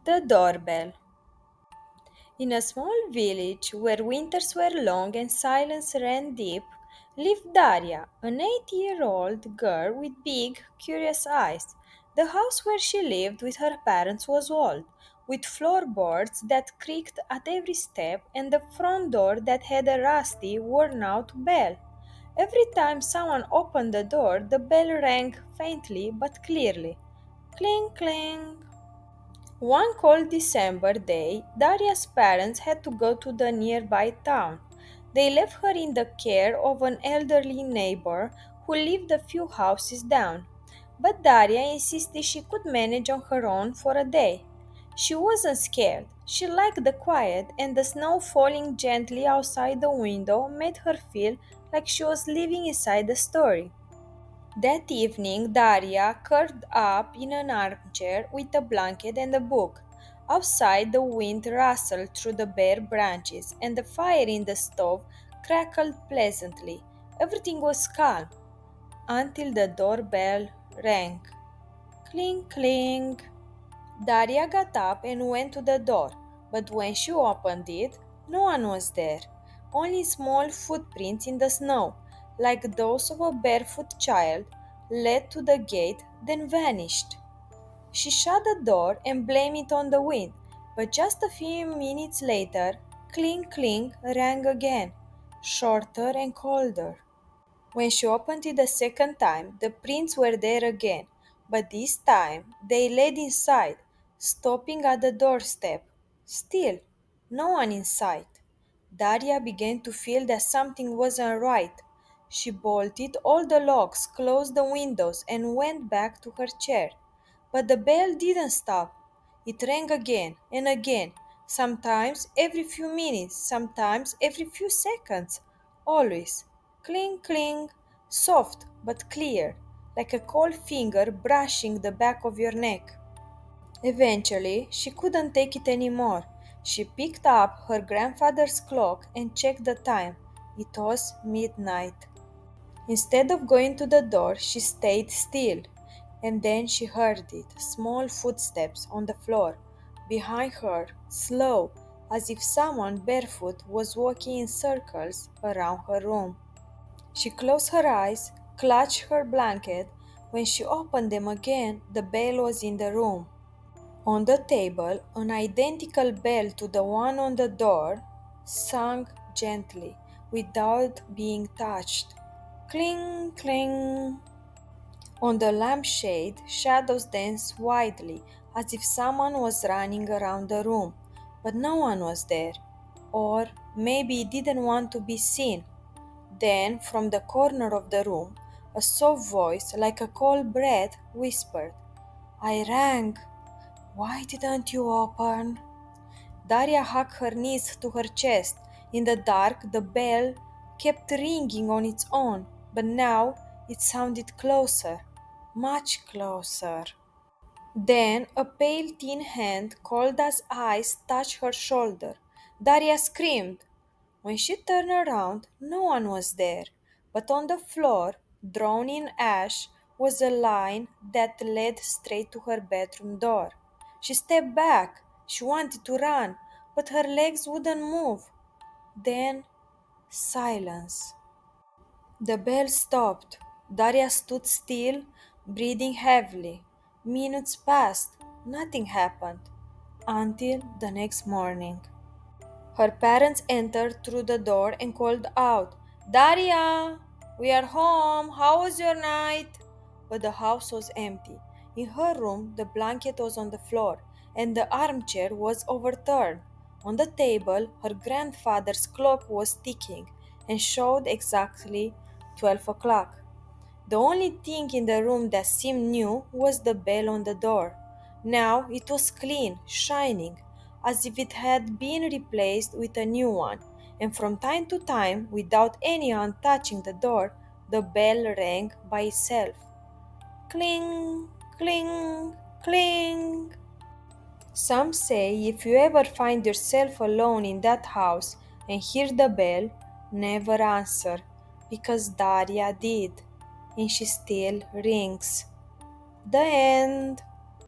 The doorbell. In a small village where winters were long and silence ran deep, lived Daria, an 8-year-old girl with big, curious eyes. The house where she lived with her parents was old, with floorboards that creaked at every step and a front door that had a rusty, worn out bell. Every time someone opened the door, the bell rang faintly but clearly. Cling, cling. One cold December day, Daria's parents had to go to the nearby town. They left her in the care of an elderly neighbor who lived a few houses down. But Daria insisted she could manage on her own for a day. She wasn't scared. She liked the quiet, and the snow falling gently outside the window made her feel like she was living inside a story. That evening, Daria curled up in an armchair with a blanket and a book. Outside, the wind rustled through the bare branches, and the fire in the stove crackled pleasantly. Everything was calm until the doorbell rang. Cling, cling. Daria got up and went to the door, but when she opened it, no one was there. Only small footprints in the snow, like those of a barefoot child, led to the gate, then vanished. She shut the door and blamed it on the wind, but just a few minutes later, cling cling rang again, shorter and colder. When she opened it the second time, the prints were there again, but this time they led inside, stopping at the doorstep. Still, no one in sight. Daria began to feel that something wasn't right. She bolted all the locks, closed the windows, and went back to her chair. But the bell didn't stop. It rang again and again, sometimes every few minutes, sometimes every few seconds. Always. Cling, cling, soft but clear, like a cold finger brushing the back of your neck. Eventually, she couldn't take it anymore. She picked up her grandfather's clock and checked the time. It was midnight. Instead of going to the door, she stayed still, and then she heard it small footsteps on the floor. Behind her, slow, as if someone barefoot was walking in circles around her room. She closed her eyes, clutched her blanket. When she opened them again, the bell was in the room. On the table, an identical bell to the one on the door sung gently, without being touched. Cling, cling. On the lampshade, shadows danced widely, as if someone was running around the room, but no one was there. Or maybe didn't want to be seen. Then, from the corner of the room, a soft voice, like a cold breath, whispered, I rang. Why didn't you open? Daria hugged her knees to her chest. In the dark, the bell kept ringing on its own, but now it sounded closer, much closer. Then a pale thin hand, cold as ice, touched her shoulder. Daria screamed. When she turned around, no one was there, but on the floor, drawn in ash, was a line that led straight to her bedroom door. She stepped back. She wanted to run, but her legs wouldn't move. Then silence. The bell stopped. Daria stood still, breathing heavily. Minutes passed. Nothing happened until the next morning. Her parents entered through the door and called out, Daria, we are home. How was your night? But the house was empty. In her room, the blanket was on the floor and the armchair was overturned. On the table, her grandfather's clock was ticking and showed exactly 12 o'clock. The only thing in the room that seemed new was the bell on the door. Now it was clean, shining, as if it had been replaced with a new one, and from time to time, without anyone touching the door, the bell rang by itself. Cling, cling, cling. Some say if you ever find yourself alone in that house and hear the bell, never answer, because Daria did, and she still rings. The end.